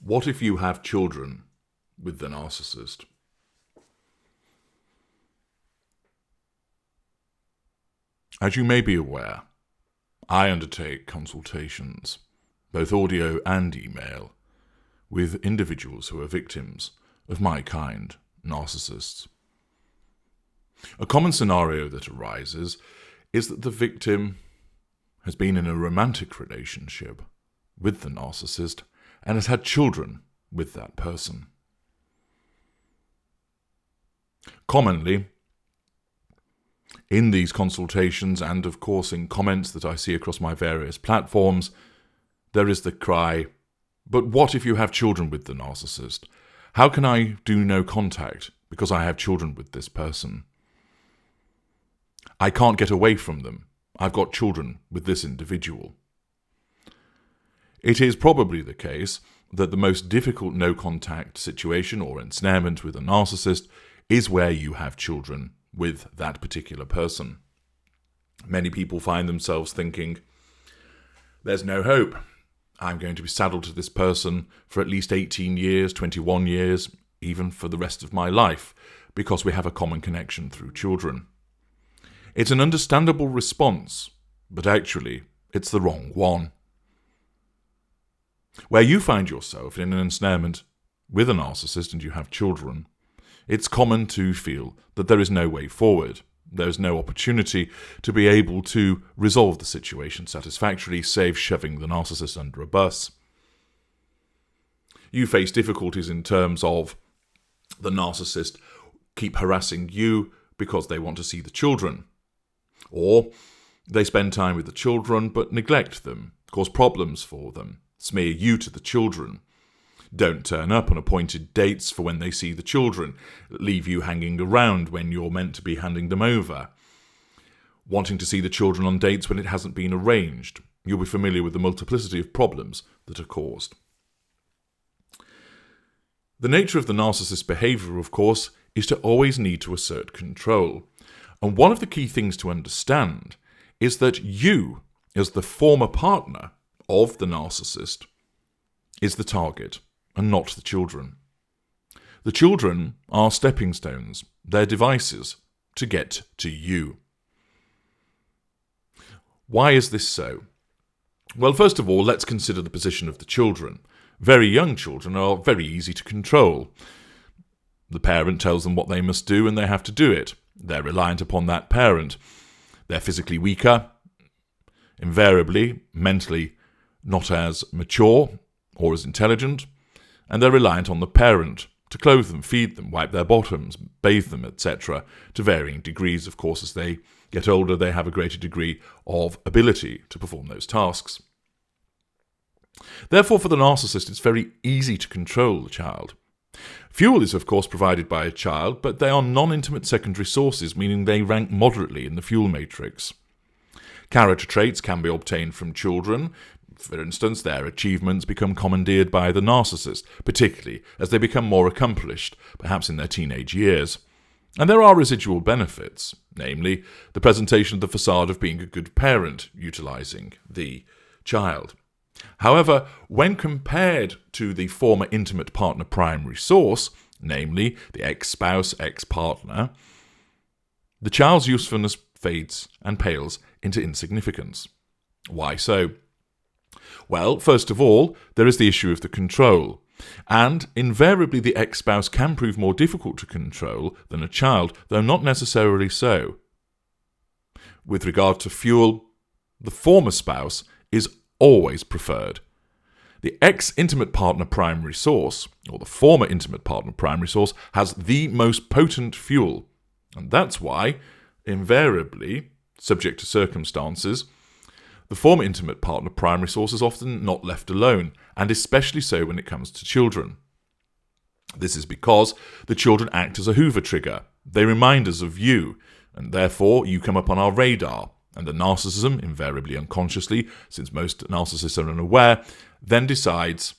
What if you have children with the narcissist? As you may be aware, I undertake consultations, both audio and email, with individuals who are victims of my kind, narcissists. A common scenario that arises is that the victim has been in a romantic relationship with the narcissist and has had children with that person. Commonly, in these consultations and of course in comments that I see across my various platforms, there is the cry, but what if you have children with the narcissist? How can I do no contact because I have children with this person? I can't get away from them. I've got children with this individual. It is probably the case that the most difficult no-contact situation or ensnarement with a narcissist is where you have children with that particular person. Many people find themselves thinking, there's no hope. I'm going to be saddled to this person for at least 18 years, 21 years, even for the rest of my life, because we have a common connection through children. It's an understandable response, but actually, it's the wrong one. Where you find yourself in an ensnarement with a narcissist and you have children, it's common to feel that there is no way forward. There is no opportunity to be able to resolve the situation satisfactorily, save shoving the narcissist under a bus. You face difficulties in terms of the narcissist keep harassing you because they want to see the children. Or they spend time with the children but neglect them, cause problems for them, smear you to the children, don't turn up on appointed dates for when they see the children, leave you hanging around when you're meant to be handing them over, wanting to see the children on dates when it hasn't been arranged. You'll be familiar with the multiplicity of problems that are caused. The nature of the narcissist's behaviour, of course, is to always need to assert control. And one of the key things to understand is that you, as the former partner of the narcissist, is the target and not the children. The children are stepping stones, they're devices to get to you. Why is this so? Well, first of all, let's consider the position of the children. Very young children are very easy to control. The parent tells them what they must do and they have to do it. They're reliant upon that parent. They're physically weaker, invariably, mentally not as mature or as intelligent, and they're reliant on the parent to clothe them, feed them, wipe their bottoms, bathe them, etc., to varying degrees. Of course, as they get older, they have a greater degree of ability to perform those tasks. Therefore, for the narcissist, it's very easy to control the child. Fuel is, of course, provided by a child, but they are non-intimate secondary sources, meaning they rank moderately in the fuel matrix. Character traits can be obtained from children. For instance, their achievements become commandeered by the narcissist, particularly as they become more accomplished, perhaps in their teenage years. And there are residual benefits, namely the presentation of the facade of being a good parent, utilising the child. However, when compared to the former intimate partner primary source, namely the ex-spouse, ex-partner, the child's usefulness fades and pales into insignificance. Why so? Well, first of all, there is the issue of the control, and invariably the ex-spouse can prove more difficult to control than a child, though not necessarily so. With regard to fuel, the former spouse is always preferred. The ex-intimate partner primary source, or the former intimate partner primary source, has the most potent fuel, and that's why, invariably, subject to circumstances, the former intimate partner primary source is often not left alone, and especially so when it comes to children. This is because the children act as a Hoover trigger. They remind us of you, and therefore you come up on our radar. And the narcissism, invariably unconsciously, since most narcissists are unaware, then decides,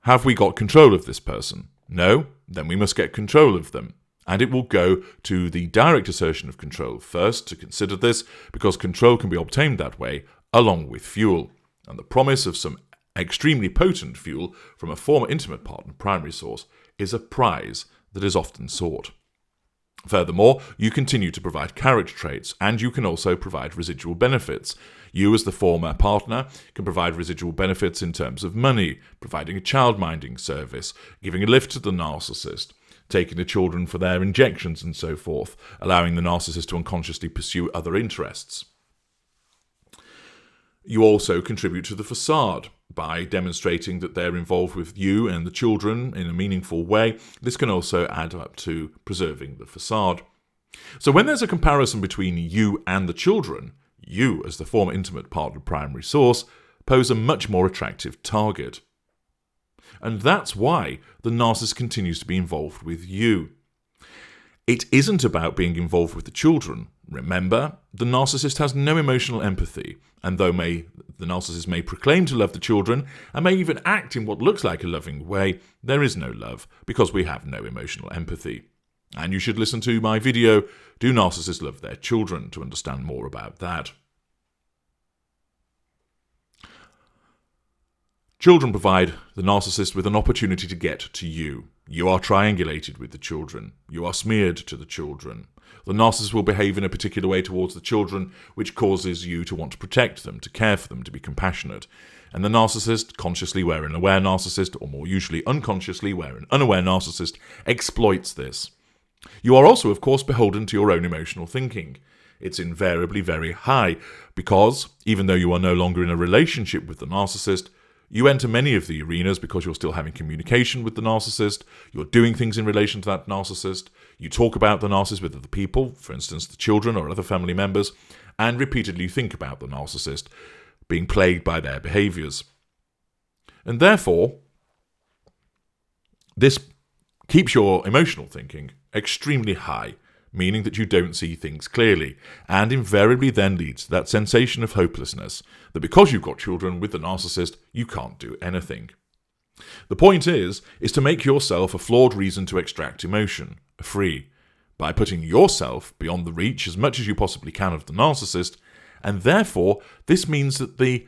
have we got control of this person? No? Then we must get control of them. And it will go to the direct assertion of control first to consider this, because control can be obtained that way, along with fuel, and the promise of some Extremely potent fuel from a former intimate partner primary source is a prize that is often sought. Furthermore, you continue to provide character traits, and you can also provide residual benefits. You, as the former partner, can provide residual benefits in terms of money, providing a child-minding service, giving a lift to the narcissist, taking the children for their injections and so forth, allowing the narcissist to unconsciously pursue other interests. You also contribute to the facade by demonstrating that they're involved with you and the children in a meaningful way. This can also add up to preserving the facade. So when there's a comparison between you and the children, you, as the former intimate partner primary source, pose a much more attractive target. And that's why the narcissist continues to be involved with you. It isn't about being involved with the children. Remember, the narcissist has no emotional empathy, and though the narcissist may proclaim to love the children, and may even act in what looks like a loving way, there is no love, because we have no emotional empathy. And you should listen to my video, Do Narcissists Love Their Children?, to understand more about that. Children provide the narcissist with an opportunity to get to you. You are triangulated with the children. You are smeared to the children. The narcissist will behave in a particular way towards the children, which causes you to want to protect them, to care for them, to be compassionate. And the narcissist, consciously where an aware narcissist, or more usually unconsciously where an unaware narcissist, exploits this. You are also, of course, beholden to your own emotional thinking. It's invariably very high, because, even though you are no longer in a relationship with the narcissist, you enter many of the arenas because you're still having communication with the narcissist, you're doing things in relation to that narcissist, you talk about the narcissist with other people, for instance the children or other family members, and repeatedly think about the narcissist, being plagued by their behaviours. And therefore, this keeps your emotional thinking extremely high, meaning that you don't see things clearly, and invariably then leads to that sensation of hopelessness, that because you've got children with the narcissist, you can't do anything. The point is to make yourself a flawed reason to extract emotion, free, by putting yourself beyond the reach as much as you possibly can of the narcissist, and therefore this means that the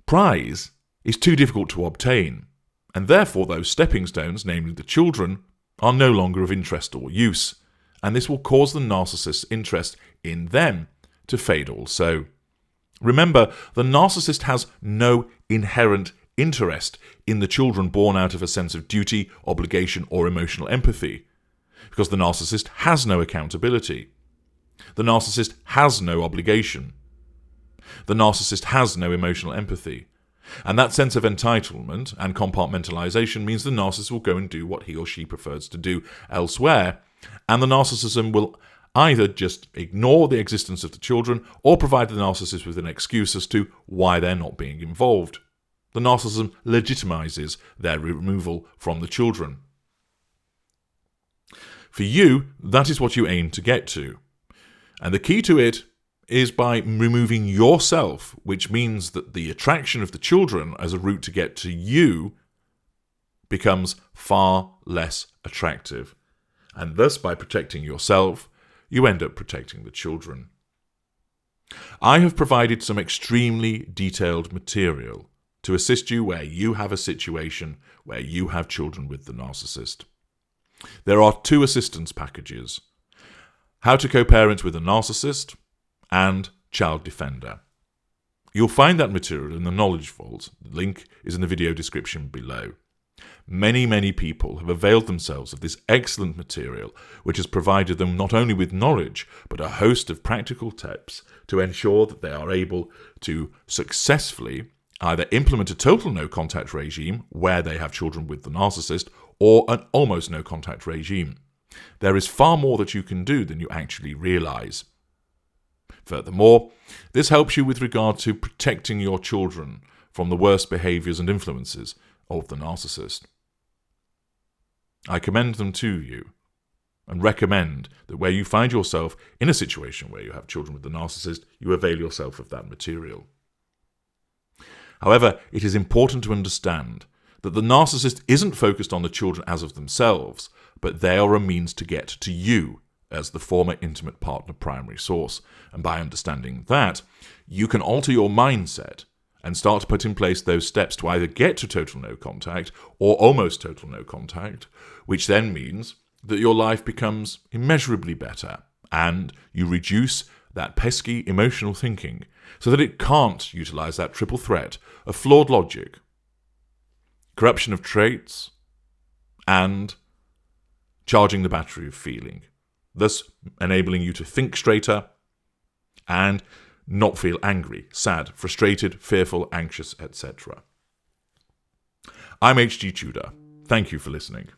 prize is too difficult to obtain, and therefore those stepping stones, namely the children, are no longer of interest or use. And this will cause the narcissist's interest in them to fade also. Remember, the narcissist has no inherent interest in the children born out of a sense of duty, obligation, or emotional empathy, because the narcissist has no accountability. The narcissist has no obligation. The narcissist has no emotional empathy. And that sense of entitlement and compartmentalization means the narcissist will go and do what he or she prefers to do elsewhere, and the narcissism will either just ignore the existence of the children or provide the narcissist with an excuse as to why they're not being involved. The narcissism legitimizes their removal from the children. For you, that is what you aim to get to. And the key to it is by removing yourself, which means that the attraction of the children as a route to get to you becomes far less attractive. And thus, by protecting yourself, you end up protecting the children. I have provided some extremely detailed material to assist you where you have a situation where you have children with the narcissist. There are 2 assistance packages: How to Co-Parent with a Narcissist and Child Defender. You'll find that material in the Knowledge Vault. The link is in the video description below. Many people have availed themselves of this excellent material, which has provided them not only with knowledge, but a host of practical tips to ensure that they are able to successfully either implement a total no-contact regime where they have children with the narcissist, or an almost no-contact regime. There is far more that you can do than you actually realise. Furthermore, this helps you with regard to protecting your children from the worst behaviours and influences of the narcissist. I commend them to you and recommend that where you find yourself in a situation where you have children with the narcissist, you avail yourself of that material. However, it is important to understand that the narcissist isn't focused on the children as of themselves, but they are a means to get to you as the former intimate partner primary source. And by understanding that, you can alter your mindset and start to put in place those steps to either get to total no contact or almost total no contact, which then means that your life becomes immeasurably better and you reduce that pesky emotional thinking so that it can't utilize that triple threat of flawed logic, corruption of traits, and charging the battery of feeling, thus enabling you to think straighter and not feel angry, sad, frustrated, fearful, anxious, etc. I'm H.G. Tudor. Thank you for listening.